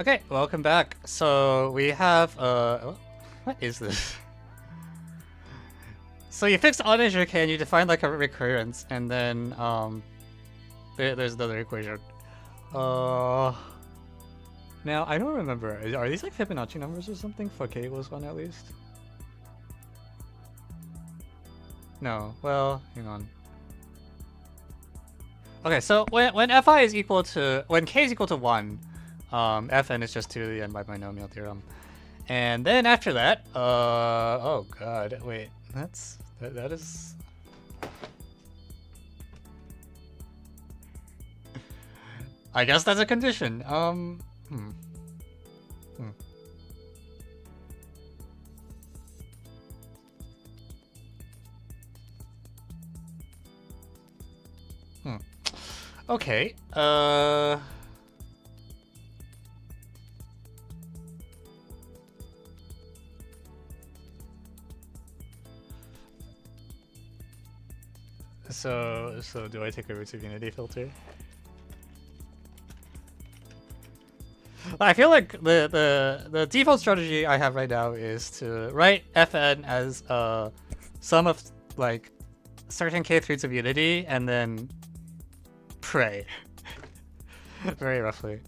Okay, welcome back. So we have what is this? So you fix odd integer k and you define like a recurrence, and then there's another equation. Now I don't remember. Are these like Fibonacci numbers or something for k equals 1 at least? No. Well, hang on. Okay, so when fi is equal to k is equal to 1, fn is just 2 to the n by binomial theorem. And then after that, oh god, wait, that is I guess that's a condition. Okay. So do I take a roots of unity filter? I feel like the default strategy I have right now is to write fn as a sum of like certain kth roots of unity and then pray. Very roughly.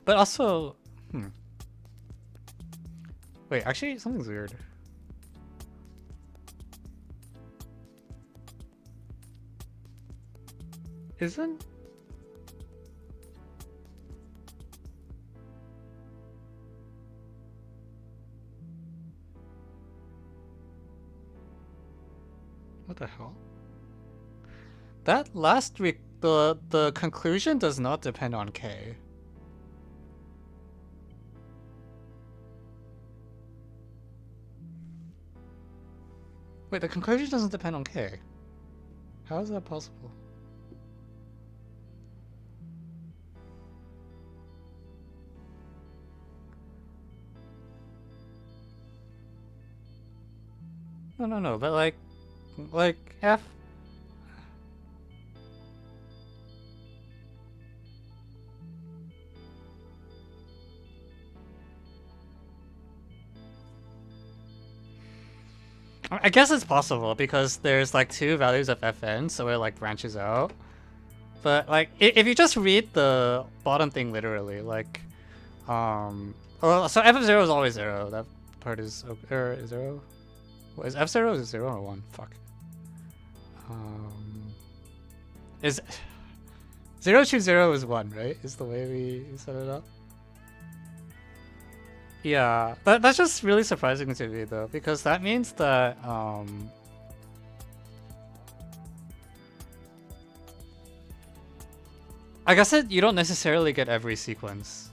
But also, wait, actually something's weird. Isn't what the hell? That last week the conclusion does not depend on k. Wait, the conclusion doesn't depend on k. How is that possible? No, but like f. I guess it's possible because there's like two values of fn, so it like branches out. But like, if you just read the bottom thing literally, like, well, so f of 0 is always 0. That part is 0. What, is f0 is 0 or 1? Fuck. Is 0 choose 0 is 1, right? Is the way we set it up? Yeah, that's just really surprising to me though, because that means that I guess you don't necessarily get every sequence.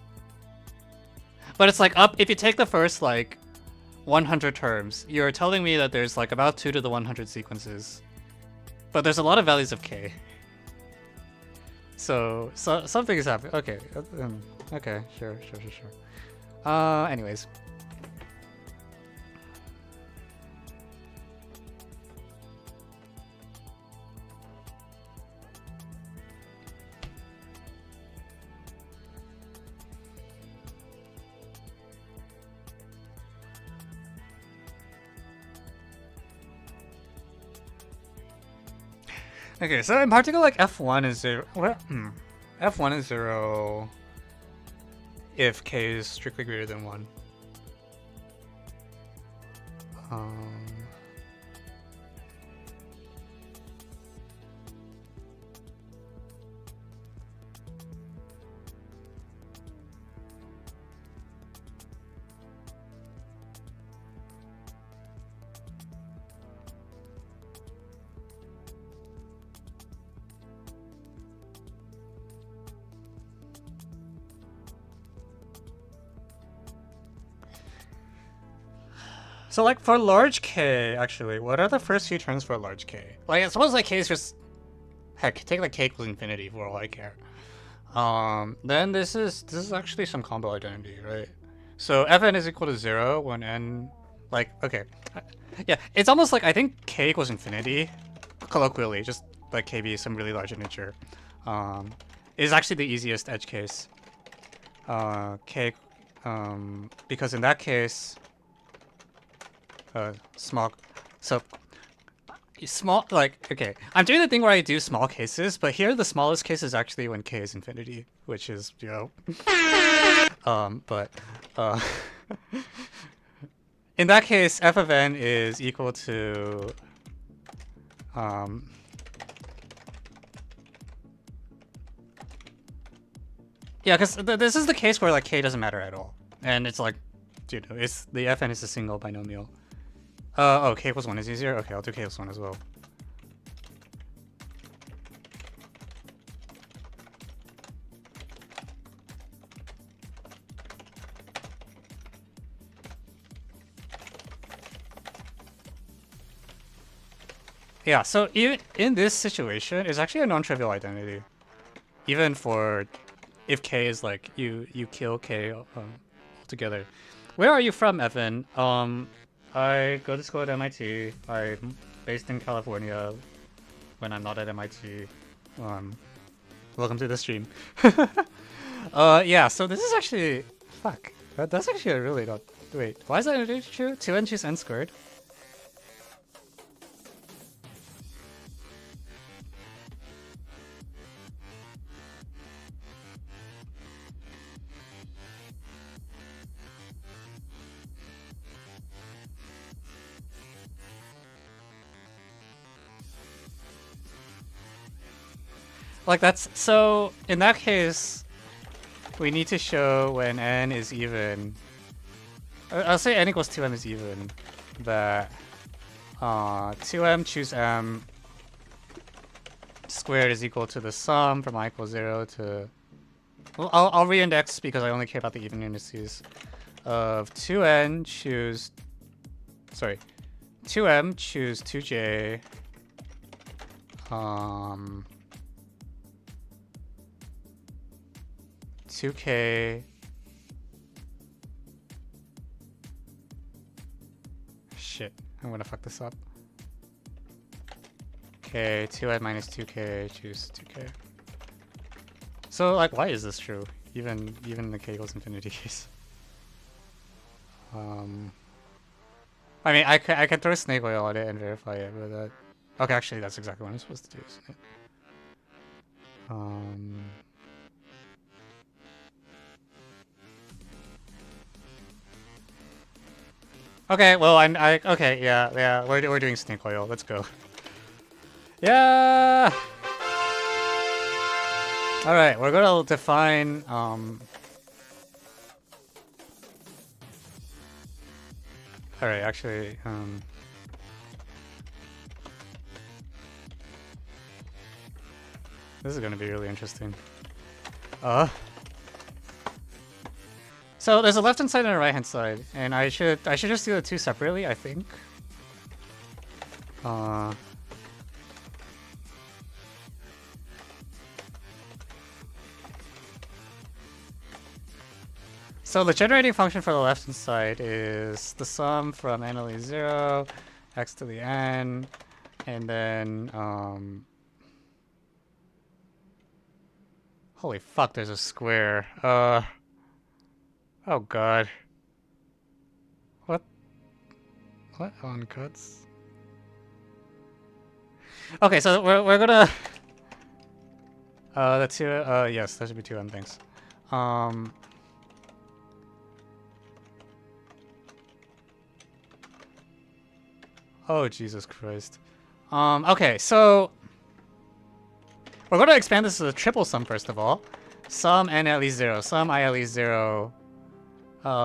But it's like if you take the first like 100 terms, you're telling me that there's like about 2 to the 100 sequences. But there's a lot of values of k. So something is happening. Okay. Okay, sure. Anyways. Okay, so in particular, like f1 is 0. Well, f1 is 0 if k is strictly greater than 1. So like for large k, actually, what are the first few terms for large k? Like suppose like k is just, heck, take like k equals infinity for all I care. Then this is actually some combo identity, right? So fn is equal to 0 when n Like, okay. Yeah, it's almost like I think k equals infinity, colloquially, just like k be some really large integer, is actually the easiest edge case. K, because in that case, small, so small, like, okay, I'm doing the thing where I do small cases, but here the smallest case is actually when k is infinity, which is, you know, but, in that case, f of n is equal to, yeah, because this is the case where like k doesn't matter at all, and it's like, you know, it's the fn is a single binomial. Oh, k equals 1 is easier? Okay, I'll do k equals 1 as well. Yeah, so even in this situation, it's actually a non-trivial identity. Even for if k is like, you kill k altogether. Where are you from, Evan? I go to school at MIT. I'm based in California when I'm not at MIT. Welcome to the stream. Yeah, so this is actually... Fuck. That's actually a really not... Wait, why is that integer true? 2n choose n squared? Like that's... So, in that case, we need to show when n is even... I'll say n equals 2m is even, that 2m choose m squared is equal to the sum from I equals 0 to... Well, I'll reindex because I only care about the even indices of 2n choose... Sorry. 2m choose 2j 2k shit, I'm gonna fuck this up. Okay, 2n minus 2k, choose 2k. So like, why is this true? Even in the k equals infinity case. I mean, I can throw snake oil on it and verify it, but that... Okay, actually, that's exactly what I'm supposed to do, isn't it? Okay, well, okay, yeah, we're doing snake oil. Let's go. Yeah. All right, we're gonna define all right, actually, this is gonna be really interesting. So there's a left-hand side and a right-hand side, and I should just do the two separately, I think. So the generating function for the left-hand side is the sum from n leaves 0, x to the n, and then holy fuck, there's a square. Oh god. What on cuts? Okay, so we're gonna the two yes, that should be 2n, thanks. Oh Jesus Christ. Okay, so we're gonna expand this to a triple sum first of all. Sum n at least 0, sum I at least 0,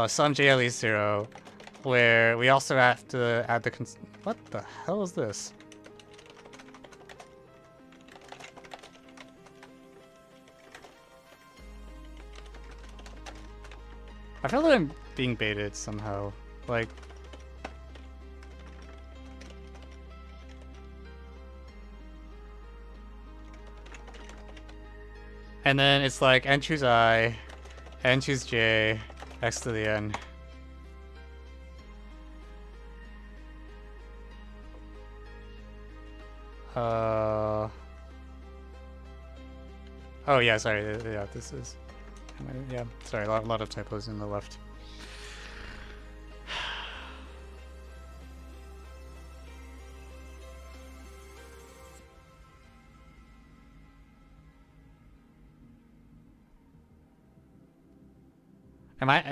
sum j at least 0, where we also have to add the what the hell is this? I feel like I'm being baited somehow. Like, and then it's like n choose I, n choose j, x to the n. Oh yeah, sorry. Yeah, this is. Yeah, sorry. A lot of typos in the left.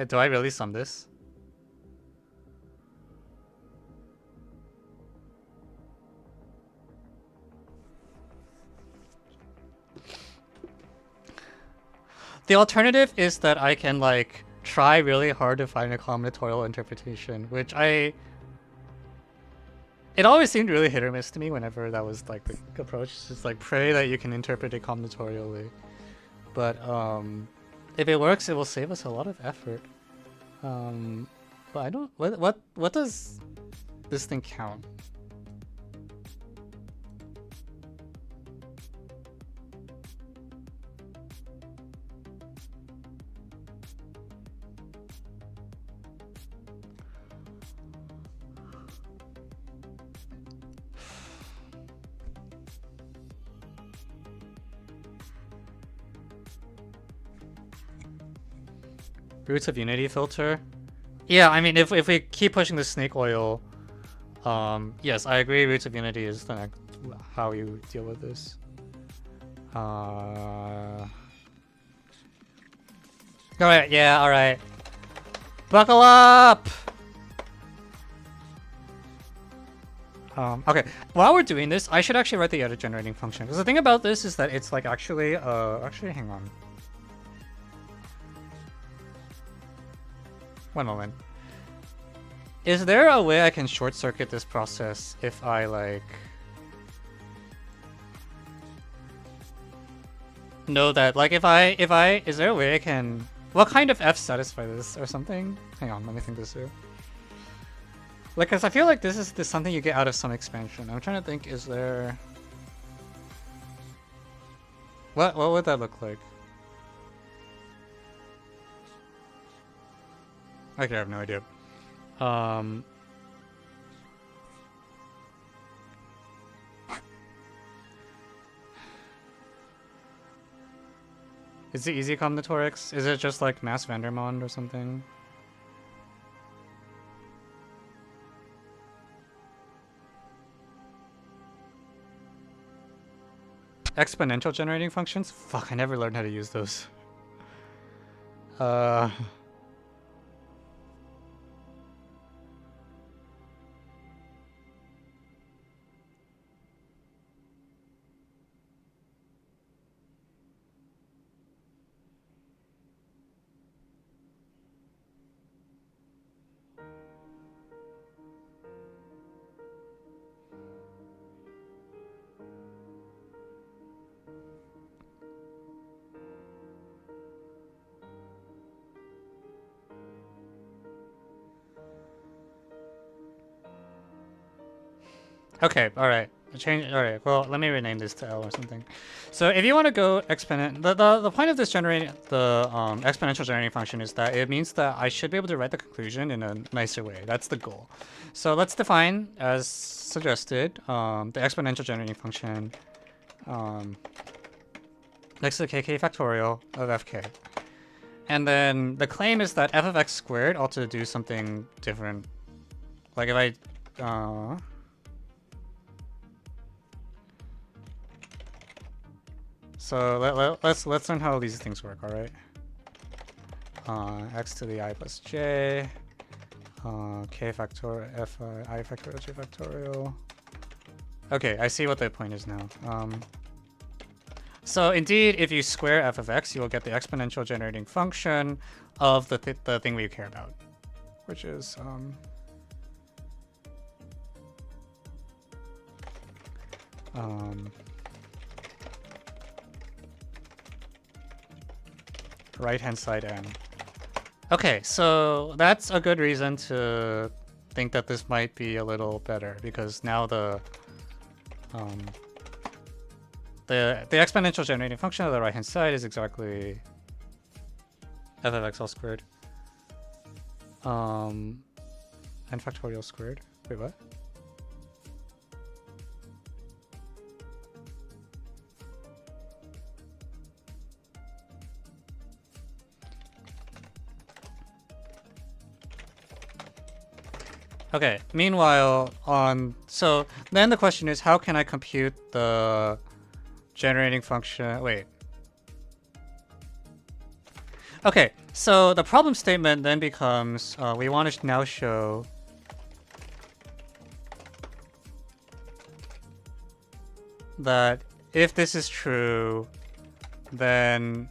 Do I really sum this? The alternative is that I can like try really hard to find a combinatorial interpretation, which it always seemed really hit or miss to me whenever that was like the approach. It's just like pray that you can interpret it combinatorially. But if it works, it will save us a lot of effort. But I don't. What does this thing count? Roots of unity filter. Yeah, I mean, if we keep pushing the snake oil, yes, I agree. Roots of unity is the next, how you deal with this. All right, yeah, all right. Buckle up. Okay, while we're doing this, I should actually write the edit generating function, because the thing about this is that it's like actually hang on. One moment. Is there a way I can short circuit this process if I like know that like if I is there a way I can, what kind of F satisfy this or something? Hang on, let me think this through. Like, cause I feel like this is something you get out of some expansion. I'm trying to think, is there what would that look like? Okay, I have no idea. Is it easy combinatorics? Is it just like mass Vandermonde or something? Exponential generating functions? Fuck, I never learned how to use those. Okay, alright. Alright, well, let me rename this to L or something. So if you want to go exponent, the point of this exponential generating function is that it means that I should be able to write the conclusion in a nicer way. That's the goal. So let's define, as suggested, the exponential generating function next to the kk factorial of fk. And then the claim is that f of x squared ought to do something different. Like if I so let's learn how these things work, all right? X to the I plus j, k factorial f I factorial j factorial. Okay, I see what the point is now. So indeed, if you square f of x, you will get the exponential generating function of the thing we care about, which is right-hand side n. Okay, so that's a good reason to think that this might be a little better, because now the exponential generating function of the right-hand side is exactly f of x all squared. N factorial squared. Wait, what? Okay, meanwhile, so then the question is, how can I compute the generating function? Wait. Okay, so the problem statement then becomes, we want to now show that if this is true, then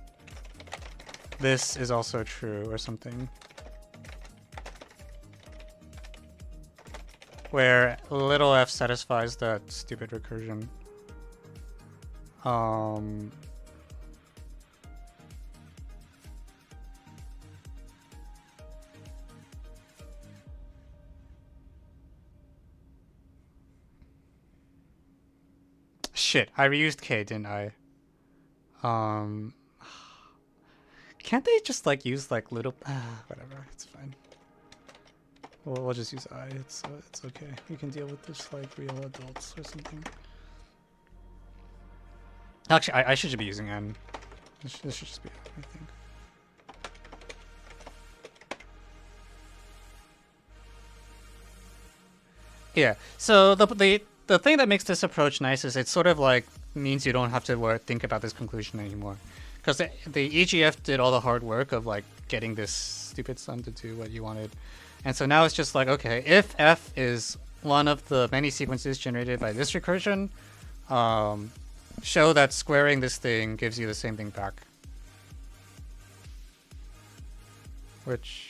this is also true or something. Where little f satisfies that stupid recursion. Shit, I reused K, didn't I? Can't they just like use like little whatever, it's fine. We'll just use I, it's okay. You can deal with this like real adults or something. Actually, I should just be using N. This should just be N, I think. Yeah, so the thing that makes this approach nice is it sort of like means you don't have to think about this conclusion anymore. Because the EGF did all the hard work of like getting this stupid sum to do what you wanted. And so now it's just like, okay, if f is one of the many sequences generated by this recursion, show that squaring this thing gives you the same thing back. Which...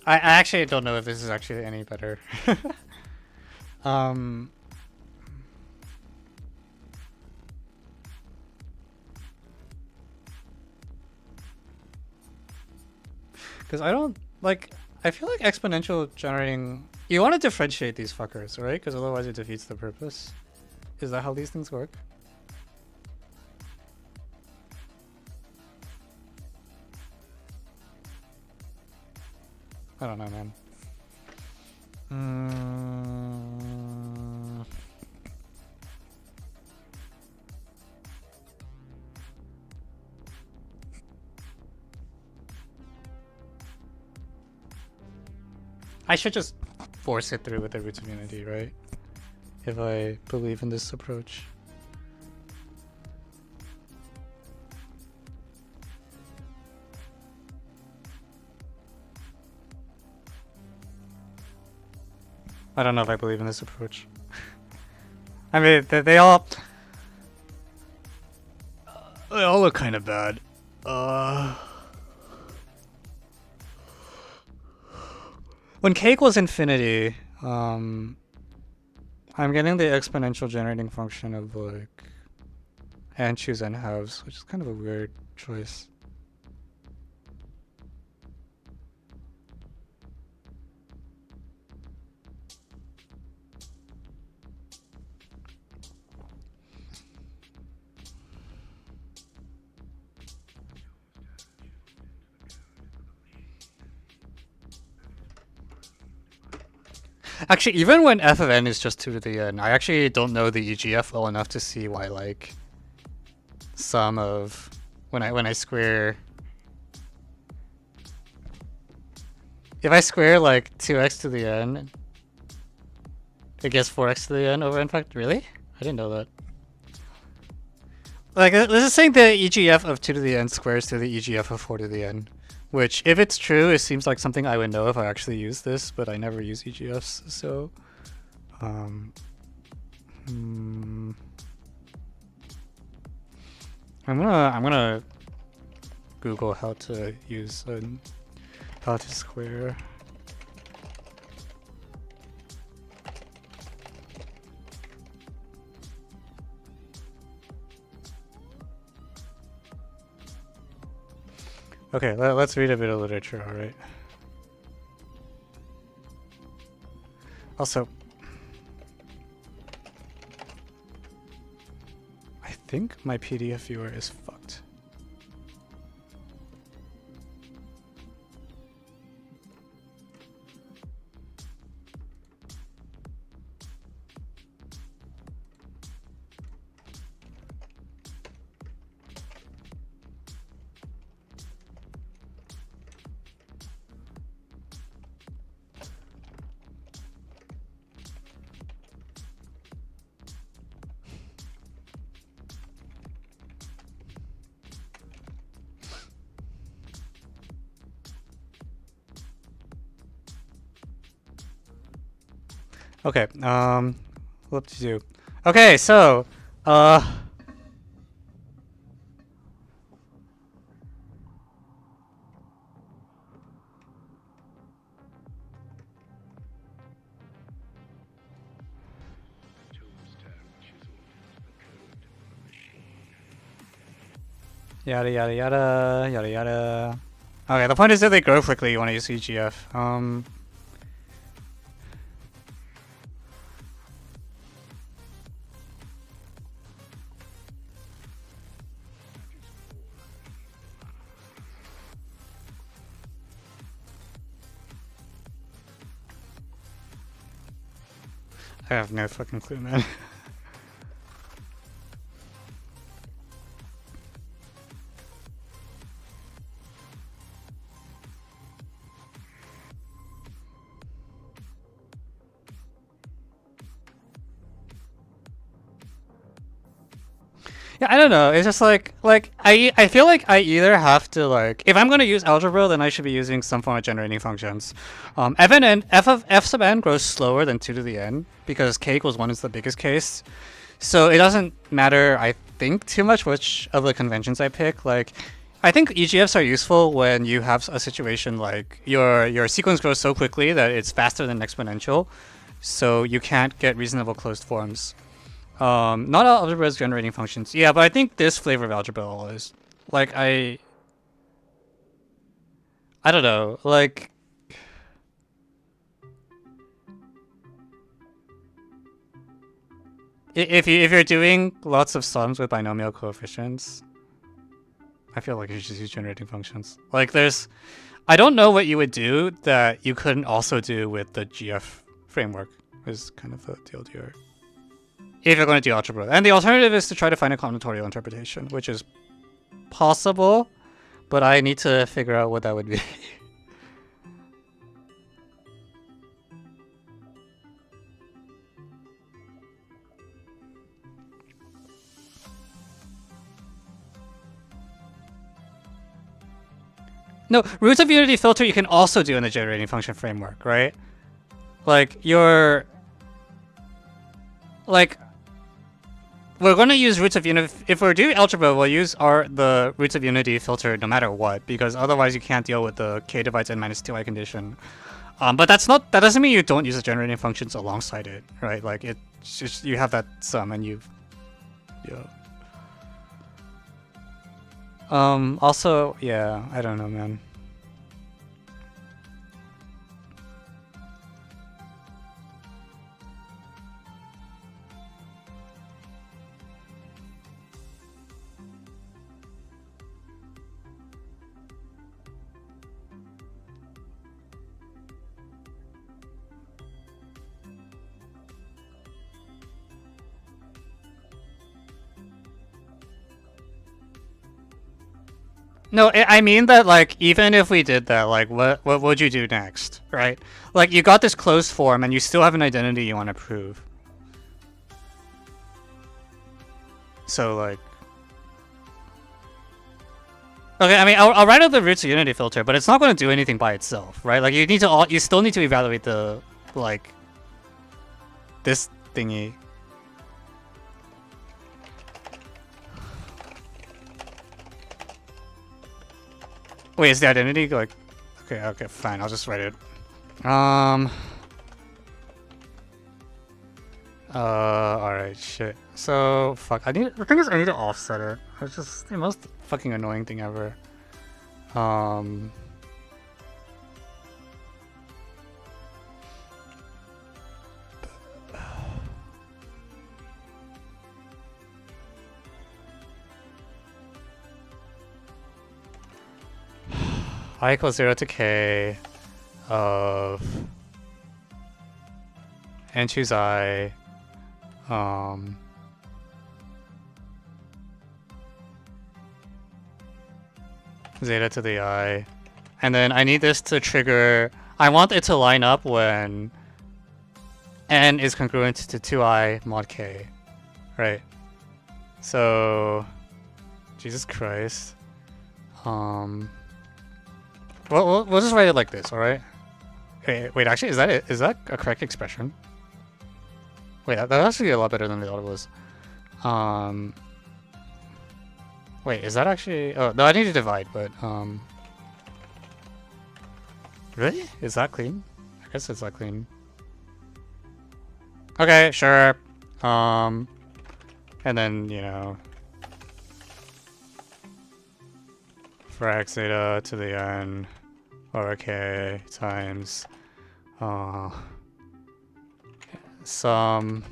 I actually don't know if this is actually any better. Because I don't like. I feel like exponential generating. You want to differentiate these fuckers, right? Because otherwise it defeats the purpose. Is that how these things work? I don't know, man. I should just force it through with the roots of unity, right? If I believe in this approach. I don't know if I believe in this approach. I mean, they all look kind of bad. When k equals infinity, I'm getting the exponential generating function of like and choose n halves, which is kind of a weird choice. Actually, even when f of n is just 2 to the n, I actually don't know the EGF well enough to see why like sum of when I square, if I square like 2x to the n, it gets 4x to the n over n fact. Really? I didn't know that. Like this is saying the EGF of 2 to the n squares to the EGF of 4 to the n, Which, if it's true, it seems like something I would know if I actually use this, but I never use EGFs, so... I'm gonna Google how to use how to square. Okay, let's read a bit of literature, alright? Also, I think my PDF viewer is fucked. Okay, what to do? Okay, so, yada yada yada, yada yada. Okay, the point is that they grow quickly, you want to use EGF. I have no fucking clue, man. Yeah, I don't know. It's just like I feel like I either have to like if I'm gonna use algebra, then I should be using some form of generating functions. Fn and f of f sub n grows slower than 2 to the n because k equals 1 is the biggest case. So it doesn't matter, I think, too much which of the conventions I pick. Like, I think EGFs are useful when you have a situation like your sequence grows so quickly that it's faster than exponential, so you can't get reasonable closed forms. Not all algebra is generating functions. Yeah, but I think this flavor of algebra is. Like, I don't know. Like, if you're doing lots of sums with binomial coefficients, I feel like you should use generating functions. Like, I don't know what you would do that you couldn't also do with the GF framework. Is kind of the TLDR. If you're going to do algebra. And the alternative is to try to find a combinatorial interpretation, which is possible, but I need to figure out what that would be. No, roots of unity filter you can also do in the generating function framework, right? Like, we're going to use roots of unity. If we're doing algebra, we'll use the roots of unity filter no matter what, because otherwise you can't deal with the k divides n minus 2i condition. But that doesn't mean you don't use the generating functions alongside it, right? Like, it's just, you have that sum and yeah. Also, yeah, I don't know, man. No, I mean that, like, even if we did that, like, what would you do next, right? Like, you got this closed form, and you still have an identity you want to prove. So, like, Okay, I mean, I'll write out the roots of unity filter, but it's not going to do anything by itself, right? Like, you still need to evaluate the, like, this thingy. Wait, is the identity, like, okay, fine, I'll just write it. Alright, shit. So, fuck, the thing is, I need to offset it. It's just the most fucking annoying thing ever. I equals 0 to k of and choose I zeta to the I, and then I need this to trigger. I want it to line up when n is congruent to 2i mod k, right? So, Jesus Christ. We'll just write it like this, all right? Wait, actually, is that it? Is that a correct expression? Wait, that's actually a lot better than I thought it was. Wait, is that actually? Oh no, I need to divide, but really? Is that clean? I guess it's not clean. Okay, sure. And then for x zeta to the n over k times sum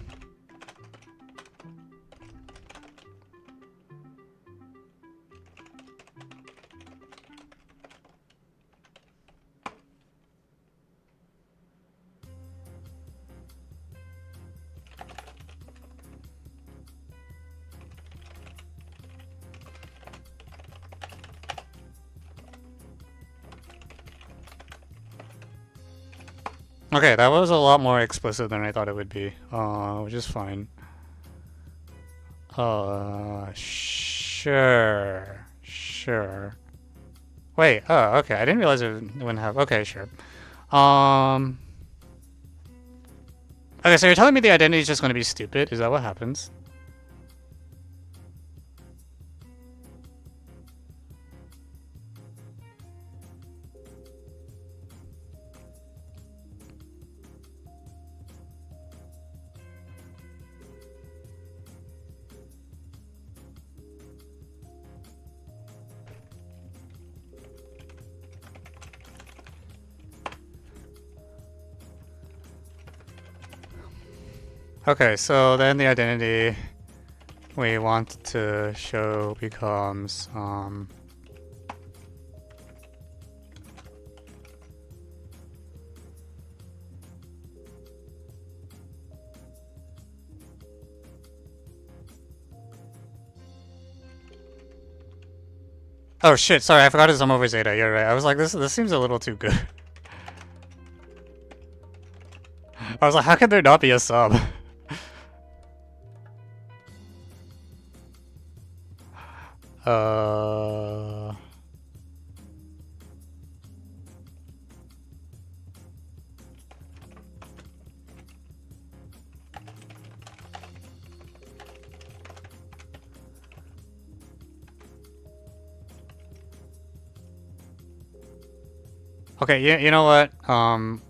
Okay, that was a lot more explicit than I thought it would be, which is fine. Sure. Wait, oh, okay, I didn't realize it wouldn't have, okay, sure. Okay, so you're telling me the identity is just going to be stupid? Is that what happens? Okay, so then the identity we want to show becomes oh shit, sorry, I forgot to sum over zeta. You're right. I was like, this seems a little too good. I was like, how can there not be a sum? Okay, you know what? I'm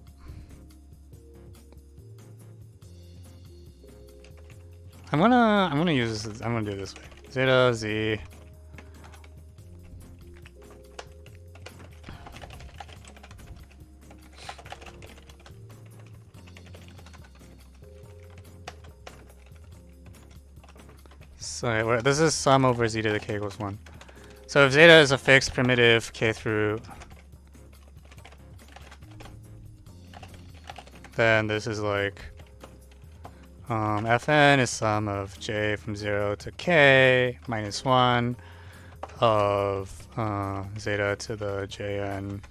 gonna use this. I'm gonna do it this way. Zeta z. So this is sum over z to the k equals 1. So if zeta is a fixed primitive k through, then this is like Fn is sum of j from 0 to k minus 1 of zeta to the jn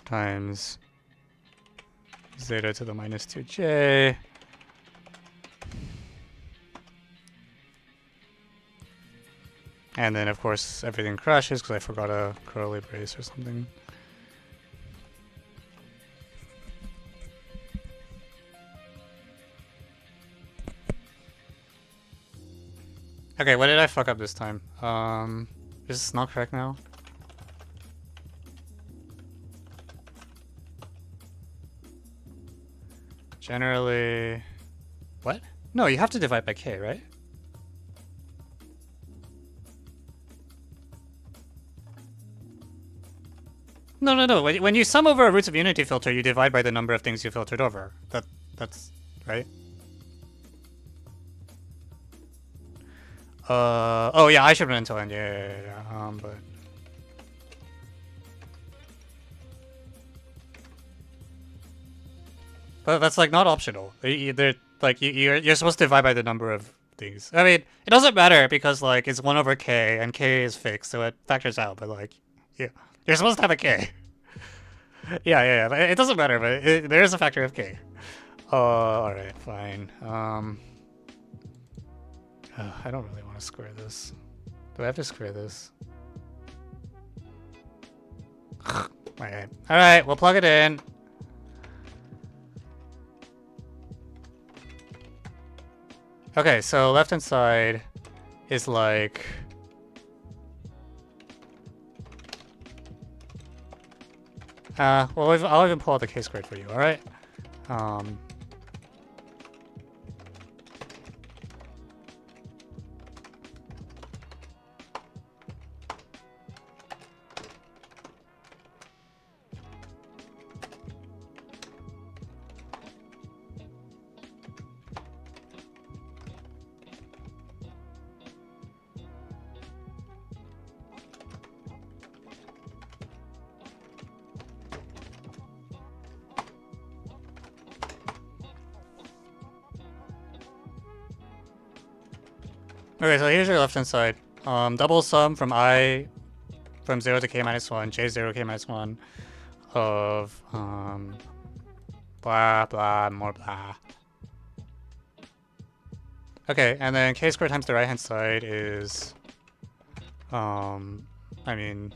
times zeta to the minus 2j And then, of course, everything crashes because I forgot a curly brace or something. Okay, what did I fuck up this time? Is this not correct now? Generally... What? No, you have to divide by k, right? No. When you sum over a roots of unity filter, you divide by the number of things you filtered over. That's right. Oh yeah, I should run until end. Yeah. But that's like not optional. They're like you're supposed to divide by the number of things. I mean, it doesn't matter because like it's 1 over k and k is fixed, so it factors out. But like, yeah, you're supposed to have a k. yeah. But it doesn't matter, but there is a factor of k. All right, fine. I don't really want to square this. Do I have to square this? Alright. Alright, we'll plug it in. Okay, so left hand side is like... well, I'll even pull out the k-squared for you, alright? Okay, so here's your left hand side. Double sum from 0 to k minus 1, j0 k minus 1 of blah blah more blah. Okay, and then k squared times the right hand side is I mean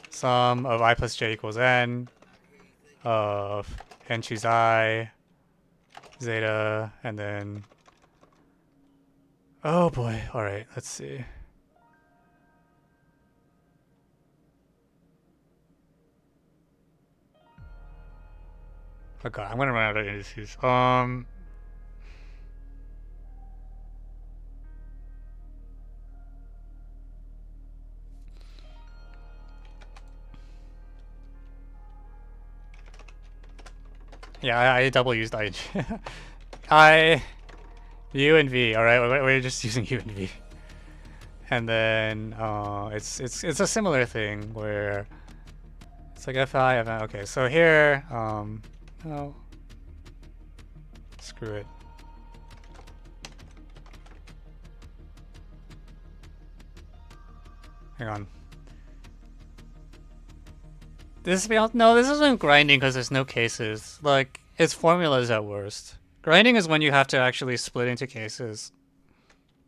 sum of I plus j equals n of n choose I zeta, and then oh boy, alright, let's see. Oh god, I'm gonna run out of indices. Yeah, I double used I. U and V. All right, we're just using U and V. And then it's a similar thing where it's like Fi. Okay, so here, no, screw it. Hang on. This isn't grinding because there's no cases. Like, it's formulas at worst. Grinding is when you have to actually split into cases.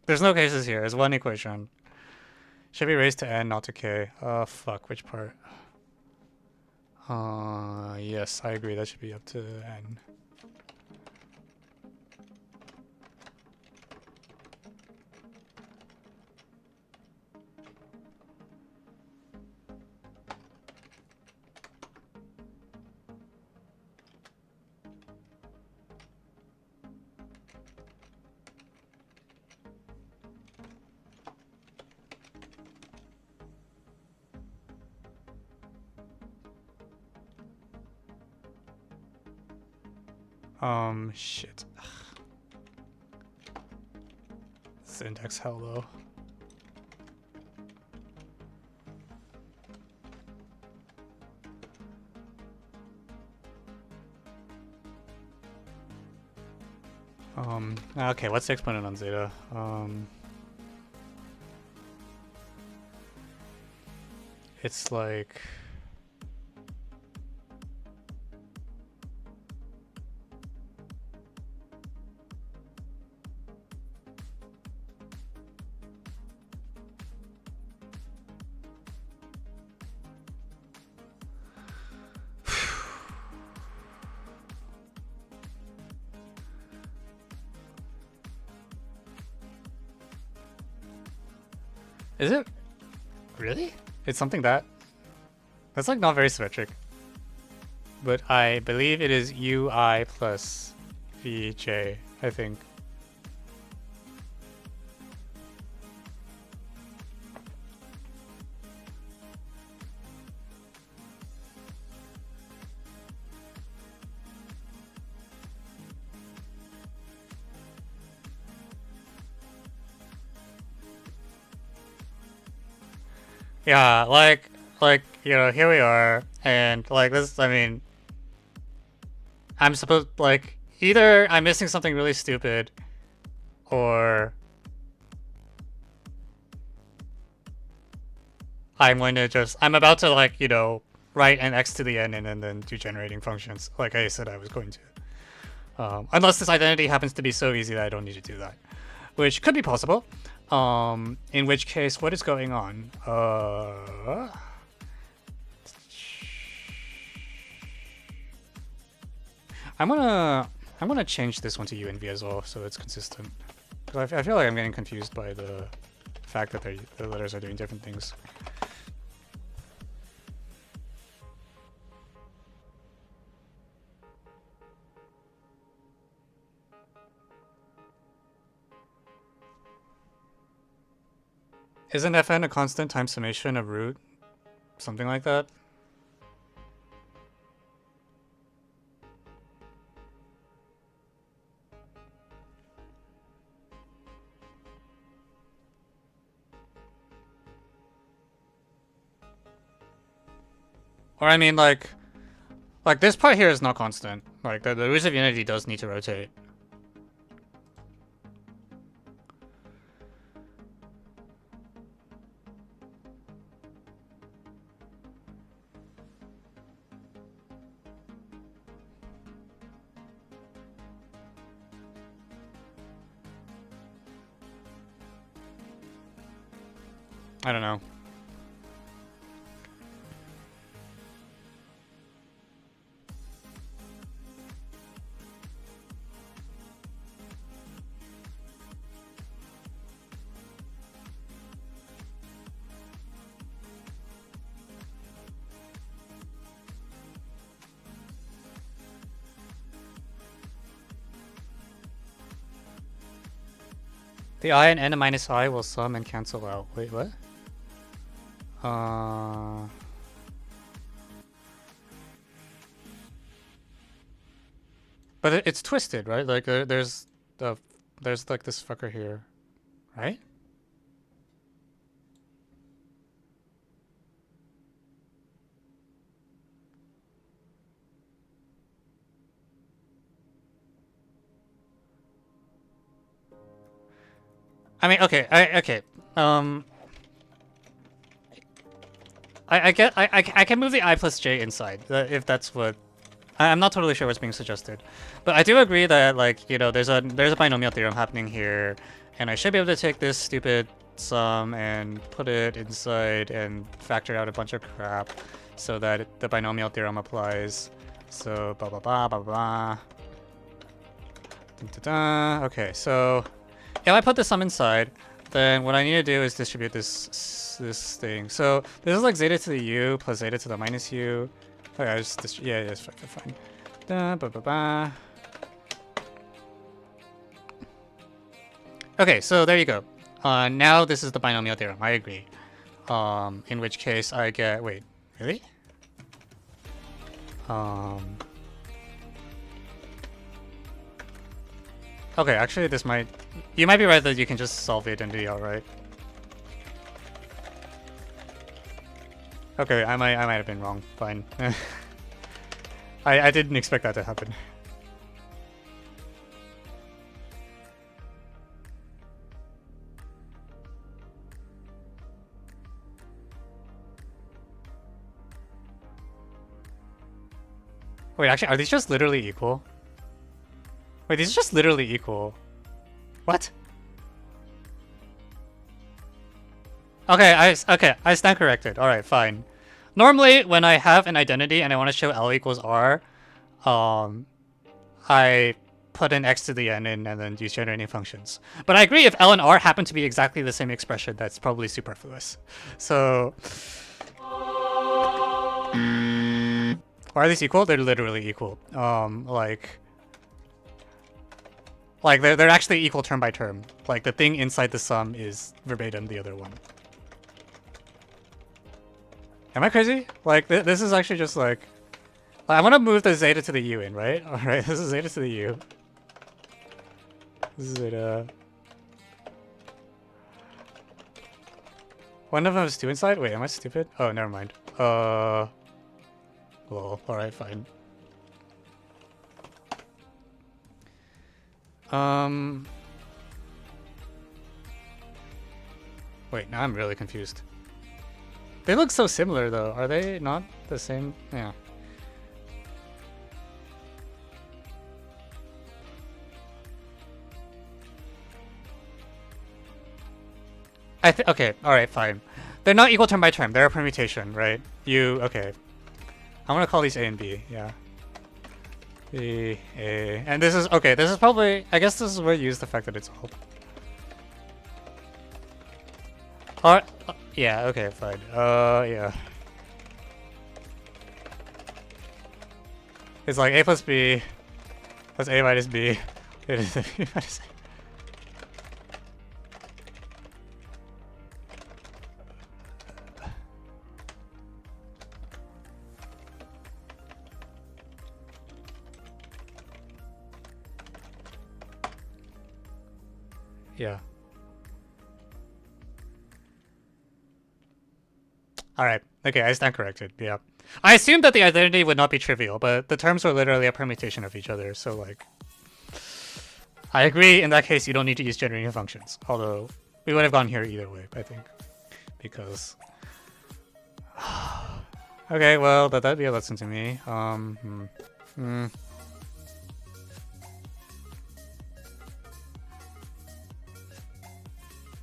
There's no cases here. It's one equation. Should be raised to n, not to k. Fuck, which part? Yes, I agree. That should be up to n. Shit. This index hell though. Okay, what's the exponent on zeta? It's like... Is it? Really? It's something that? That's like not very symmetric. But I believe it is UI plus VJ, I think. Yeah, like, you know, here we are, and like this, I mean, I'm supposed, like, either I'm missing something really stupid, or I'm going to just, I'm about to, like, you know, write an x to the n and then do generating functions, like I said I was going to. Unless this identity happens to be so easy that I don't need to do that, which could be possible. In which case, what is going on? I'm gonna change this one to UNV as well, so it's consistent. Because I feel like I'm getting confused by the fact that the letters are doing different things. Isn't fn a constant times summation of root? Something like that? Or I mean, like this part here is not constant. Like the roots of unity does need to rotate. I don't know. The I and n minus I will sum and cancel out. Wait, what? But it's twisted, right? Like there's like this fucker here, right? I mean, okay, I can move the I plus J inside if that's what. I'm not totally sure what's being suggested, but I do agree that, like, you know, there's a binomial theorem happening here, and I should be able to take this stupid sum and put it inside and factor out a bunch of crap so that the binomial theorem applies. So blah blah blah blah blah. Dun, dun, dun. Okay, so if I put the sum inside, then what I need to do is distribute this thing. So this is like zeta to the u plus zeta to the minus u. Okay, I just yeah, it's fine. Da, ba, ba, ba. Okay, so there you go. Now this is the binomial theorem. I agree. In which case I get wait, really? Okay, actually this might... You might be right that you can just solve the identity outright. Okay, I might have been wrong. Fine. I didn't expect that to happen. Wait, actually, are these just literally equal? Wait, these are just literally equal. What? Okay, I stand corrected. Alright, fine. Normally, when I have an identity and I want to show L equals R, I put in x to the n in and then use generating functions. But I agree, if L and R happen to be exactly the same expression, that's probably superfluous. So, are these equal? They're literally equal. Like they're actually equal term by term. Like the thing inside the sum is verbatim the other one. Am I crazy? Like this is actually just like I want to move the zeta to the u in, right? All right, this is zeta to the u. This is zeta. One of them is 2 inside? Wait, am I stupid? Oh, never mind. Lol. Alright, fine. Wait, now I'm really confused. They look so similar though. Are they not the same? Yeah. Okay, alright, fine. They're not equal term by term, they're a permutation, right? Okay. I'm gonna call these A and B, yeah. B, A, and this is, okay, this is probably, I guess this is where you use the fact that it's all. Yeah, okay, fine. Yeah. It's like A plus B plus A minus B. It is A minus A. Yeah. Alright. Okay, I stand corrected. Yeah. I assumed that the identity would not be trivial, but the terms were literally a permutation of each other, so like... I agree, in that case you don't need to use generating functions. Although, we would have gone here either way, I think. Because... Okay, well, that'd be a lesson to me.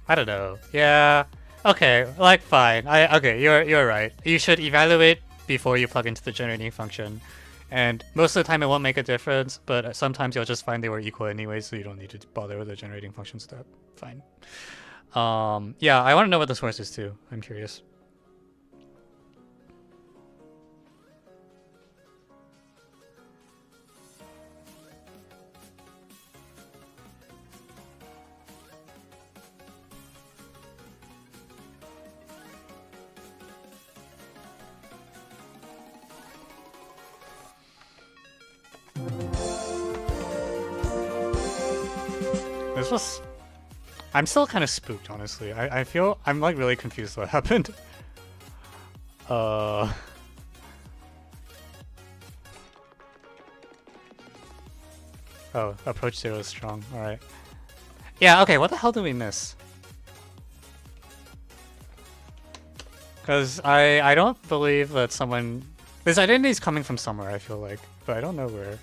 I don't know. Yeah. Okay, like fine. Okay, you're right. You should evaluate before you plug into the generating function. And most of the time it won't make a difference, but sometimes you'll just find they were equal anyway, so you don't need to bother with the generating function step. Fine. Yeah, I want to know what the source is too. I'm curious. This was... I'm still kind of spooked, honestly. I feel... I'm like really confused what happened. Oh, approach 0 is strong. Alright. Yeah, okay, what the hell did we miss? Because I don't believe that someone... This identity is coming from somewhere, I feel like. But I don't know where.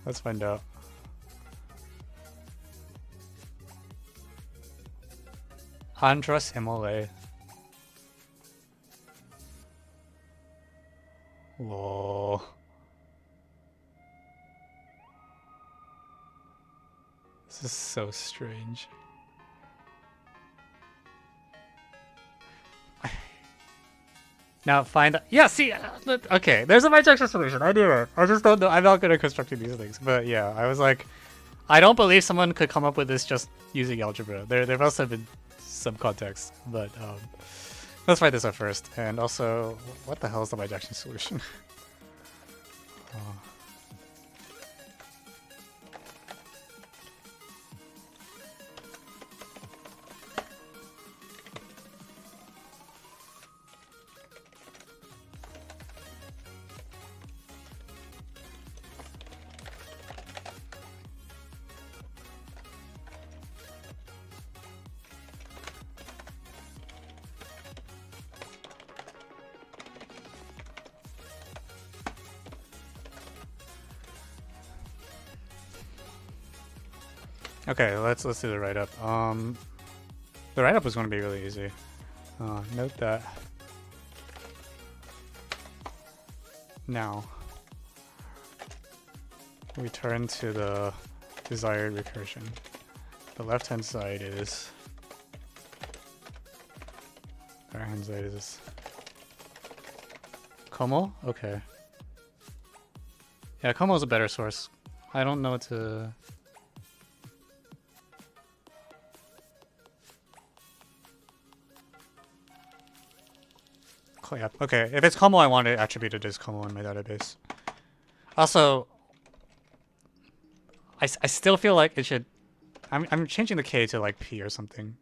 Let's find out. Andros Himalay. Whoa. This is so strange. Now find... Yeah, see... Okay, there's a bijection solution. I knew it. I just don't know. I'm not good at constructing these things. But yeah, I was like... I don't believe someone could come up with this just using algebra. There must have been some context. But let's find this out first. And also, what the hell is the bijection solution? Okay, let's do the write-up. The write-up was going to be really easy. Note that Now, return to the desired recursion. The left-hand side is... right-hand side is... KoMaL? Okay. Yeah, KoMaL is a better source. I don't know to... Yeah, okay, if it's KoMaL, I want it attributed as KoMaL in my database. Also, I still feel like it should... I'm changing the K to like P or something.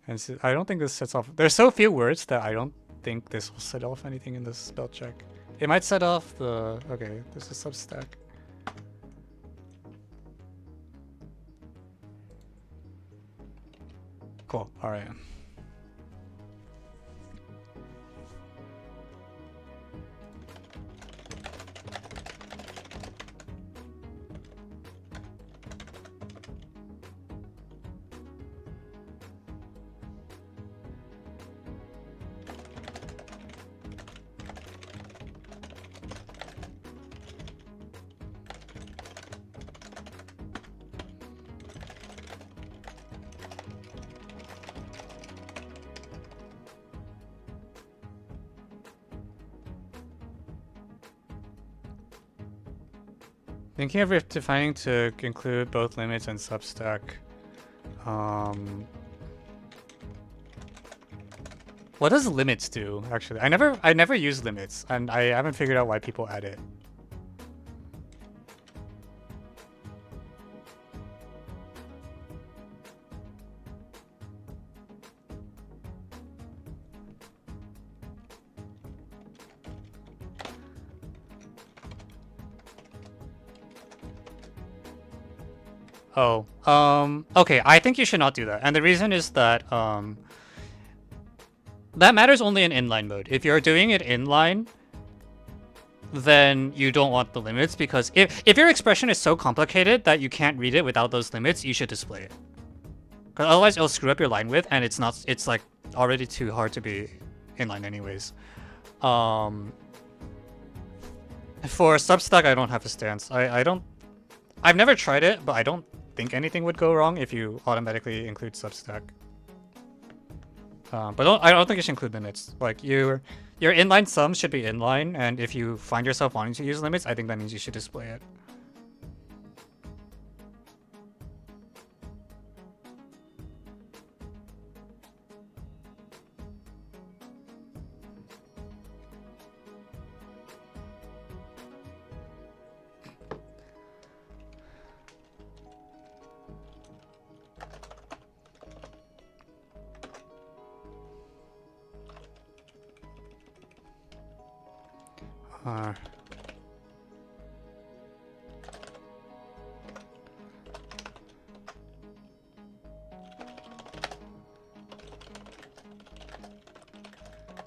And so I don't think this sets off... There's so few words that I don't think this will set off anything in this spell check. It might set off the... Okay, this is Substack. Cool, alright. Thinking of defining to include both limits and substack. What does limits do, actually? I never use limits, and I haven't figured out why people add it. Oh, okay, I think you should not do that. And the reason is that, that matters only in inline mode. If you're doing it inline, then you don't want the limits, because if your expression is so complicated that you can't read it without those limits, you should display it. Because otherwise it'll screw up your line width, and it's like already too hard to be inline anyways. For Substack, I don't have a stance. I've never tried it, but I don't think anything would go wrong if you automatically include Substack. But I don't think you should include limits. Like, your inline sums should be inline, and if you find yourself wanting to use limits, I think that means you should display it.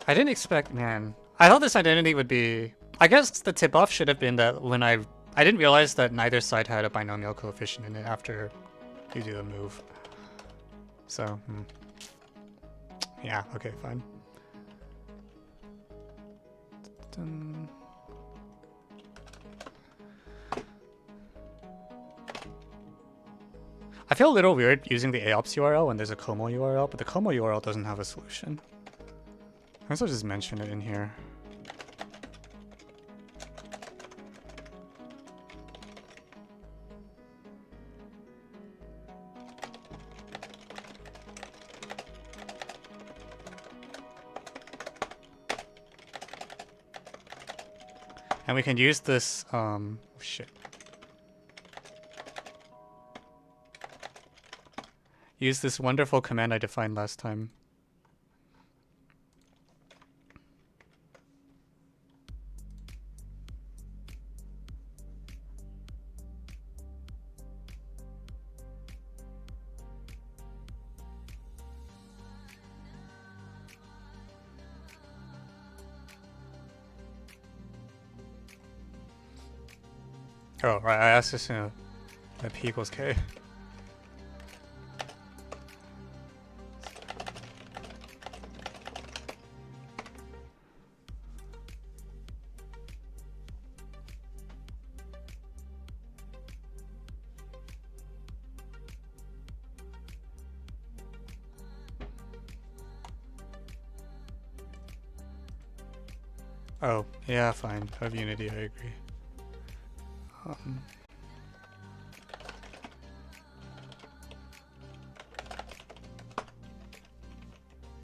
I didn't expect, man. I thought this identity would be... I guess the tip-off should have been that when I didn't realize that neither side had a binomial coefficient in it after you do the move. So, yeah, okay, fine. Dun. I feel a little weird using the AOPS URL when there's a KoMaL URL, but the KoMaL URL doesn't have a solution. I guess I'll just mention it in here. And we can use this, shit. Use this wonderful command I defined last time. Oh, right, I asked this in a P equals K. Oh, yeah, fine. Of unity, I agree.